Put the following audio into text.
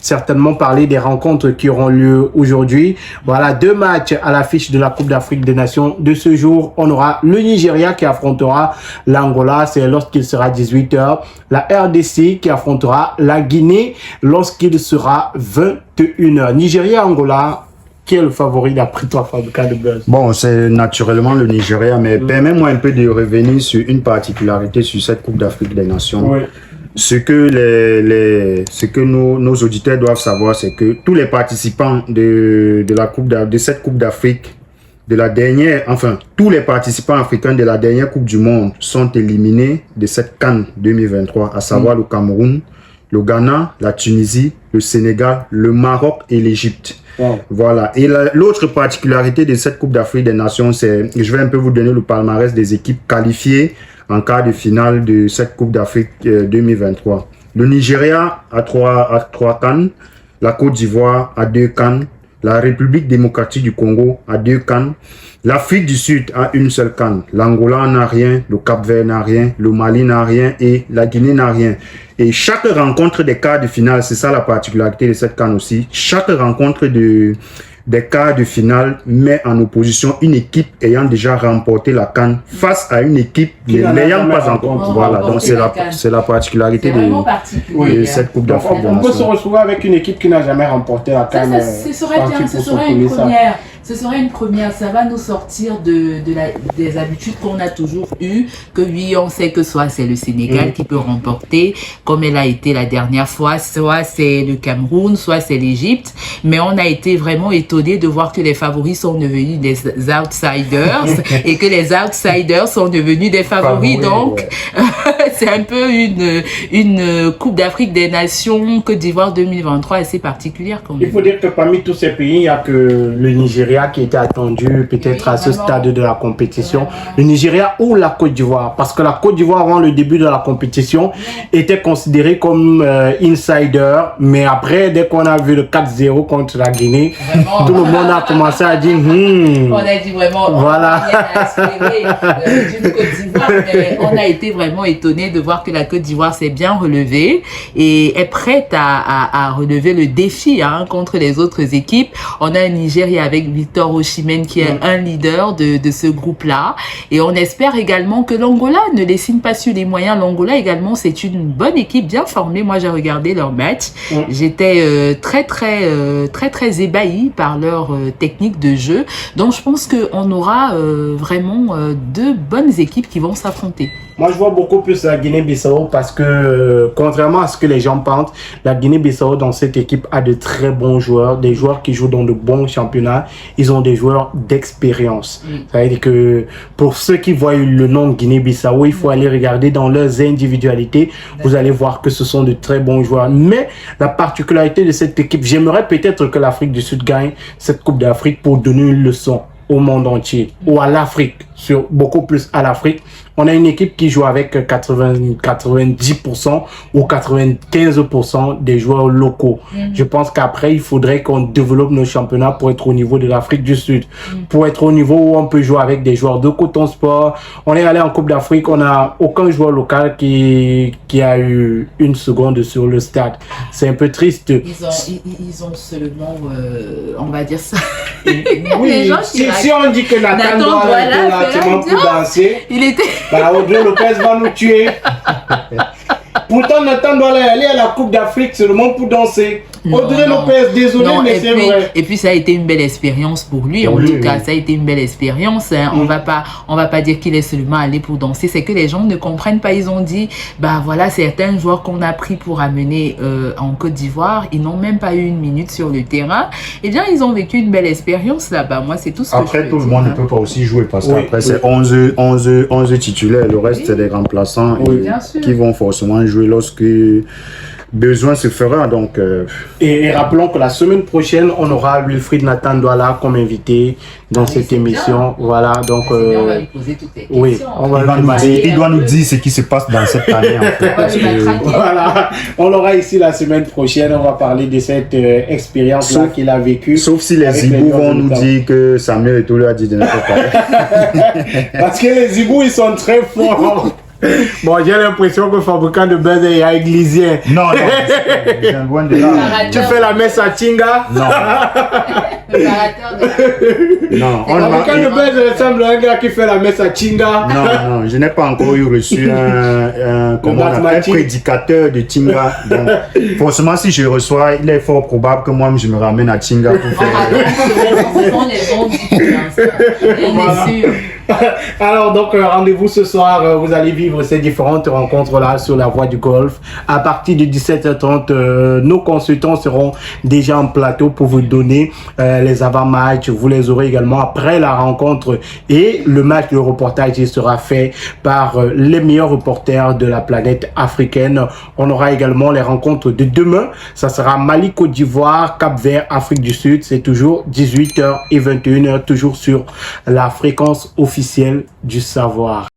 certainement parler des rencontres qui auront lieu aujourd'hui. Voilà, 2 matchs à l'affiche de la Coupe d'Afrique des Nations de ce jour. On aura le Nigeria qui affrontera l'Angola, c'est lorsqu'il sera 18h. La RDC qui affrontera la Guinée lorsqu'il sera 21h. Nigeria-Angola, qui est le favori d'après toi, Fabien de Buzz? Bon, c'est naturellement le Nigeria, mais permets-moi un peu de revenir sur une particularité sur cette Coupe d'Afrique des Nations. Oui. Ce que nos auditeurs doivent savoir, c'est que tous les participants de cette Coupe d'Afrique, tous les participants africains de la dernière Coupe du Monde sont éliminés de cette CAN 2023, à savoir le Cameroun, le Ghana, la Tunisie, le Sénégal, le Maroc et l'Égypte. Wow. Voilà. Et l'autre particularité de cette Coupe d'Afrique des Nations, c'est, je vais un peu vous donner le palmarès des équipes qualifiées en quart de finale de cette Coupe d'Afrique 2023. Le Nigeria a 3 CAN, la Côte d'Ivoire a 2 CAN, la République démocratique du Congo a 2 CAN, l'Afrique du Sud a une seule CAN, l'Angola n'a rien, le Cap-Vert n'a rien, le Mali n'a rien et la Guinée n'a rien. Et chaque rencontre des quarts de finale, c'est ça la particularité de cette CAN aussi, chaque rencontre des quarts de finale met en opposition une équipe ayant déjà remporté la CAN face à une équipe n'ayant pas encore. Voilà, donc c'est la particularité de cette Coupe d'Afrique. On peut se retrouver avec une équipe qui n'a jamais remporté la CAN. Ce serait bien, ce serait une première. Ce serait une première, ça va nous sortir des habitudes qu'on a toujours eues, que oui, on sait que soit c'est le Sénégal qui peut remporter, comme elle a été la dernière fois, soit c'est le Cameroun, soit c'est l'Égypte, mais on a été vraiment étonnés de voir que les favoris sont devenus des outsiders et que les outsiders sont devenus des favoris, donc c'est un peu une Coupe d'Afrique des Nations Côte d'Ivoire 2023 assez particulière quand même. Il faut dire que parmi tous ces pays, il n'y a que le Nigeria qui était attendu peut-être à ce stade de la compétition. Le Nigeria ou la Côte d'Ivoire, parce que la Côte d'Ivoire avant le début de la compétition était considérée comme insider, mais après dès qu'on a vu le 4-0 contre la Guinée, vraiment, tout le monde a commencé à dire on a dit vraiment voilà. On a espéré d'une Côte d'Ivoire, mais on a été vraiment étonné de voir que la Côte d'Ivoire s'est bien relevée et est prête à relever le défi contre les autres équipes. On a un Nigeria avec Victor Osimhen qui est un leader de ce groupe-là. Et on espère également que l'Angola ne les signe pas sur les moyens. L'Angola également, c'est une bonne équipe bien formée. Moi, j'ai regardé leur match. J'étais très ébahi par leur technique de jeu. Donc, je pense qu'on aura vraiment 2 bonnes équipes qui vont s'affronter. Moi, je vois beaucoup plus la Guinée-Bissau parce que, contrairement à ce que les gens pensent, la Guinée-Bissau dans cette équipe a de très bons joueurs, des joueurs qui jouent dans de bons championnats. Ils ont des joueurs d'expérience. Ça veut dire que pour ceux qui voient le nom Guinée-Bissau, il faut aller regarder dans leurs individualités. Vous allez voir que ce sont de très bons joueurs. Mais la particularité de cette équipe, j'aimerais peut-être que l'Afrique du Sud gagne cette Coupe d'Afrique pour donner une leçon au monde entier ou à l'Afrique, beaucoup plus à l'Afrique. On a une équipe qui joue avec 90% ou 95% des joueurs locaux. Je pense qu'après, il faudrait qu'on développe nos championnats pour être au niveau de l'Afrique du Sud. Pour être au niveau où on peut jouer avec des joueurs de Coton Sport. On est allé en Coupe d'Afrique, on n'a aucun joueur local qui a eu une seconde sur le stade. C'est un peu triste. Ils ont seulement, on va dire ça. Oui, si on dit que Nathan doit être relativement pour danser, il était... Audrey Lopez va nous tuer. Pourtant, Nathan doit aller à la Coupe d'Afrique seulement pour danser. Audrey Lopez, désolé, mais c'est vrai. Et puis, ça a été une belle expérience pour lui. En tout cas, ça a été une belle expérience. On va pas dire qu'il est seulement allé pour danser. C'est que les gens ne comprennent pas. Ils ont dit, voilà, certains joueurs qu'on a pris pour amener en Côte d'Ivoire, ils n'ont même pas eu une minute sur le terrain. Eh bien, ils ont vécu une belle expérience là-bas. Moi, c'est tout ce que je peux dire. Après, tout le monde ne peut pas aussi jouer parce qu'après, c'est 11 titulaires. Le reste, c'est des remplaçants qui vont forcément jouer lorsque besoin se fera. Donc, et rappelons que la semaine prochaine, on aura Wilfried Nathan Douala comme invité dans cette émission. Bien. Voilà, donc on va lui poser toutes les questions. Oui, il doit nous dire ce qui se passe dans cette année. En fait. Voilà, on l'aura ici la semaine prochaine. On va parler de cette expérience-là qu'il a vécue. Sauf si les Ibou vont nous dire que Samuel Eto'o a dit de n'importe quoi. Parce que les Ibou, ils sont très forts. Bon, j'ai l'impression que fabricant de buzz est à Iglisien. Non, c'est un loin de là. Tu fais la messe à Tinga? Non. Non, Fabricant de buzz ressemble à un gars qui fait la messe à Tinga. Non, je n'ai pas encore eu reçu un prédicateur de Tinga. Donc, forcément, si je reçois, il est fort probable que moi, je me ramène à Tinga pour faire. Ce sont les ondes qui sûr. Alors donc rendez-vous ce soir, vous allez vivre ces différentes rencontres là sur la voie du golf. À partir de 17h30, nos consultants seront déjà en plateau pour vous donner les avant-matchs. Vous les aurez également après la rencontre et le match de reportage sera fait par les meilleurs reporters de la planète africaine. On aura également les rencontres de demain. Ça sera Mali, Côte d'Ivoire, Cap-Vert, Afrique du Sud. C'est toujours 18h et 21h, toujours sur la fréquence officielle du savoir.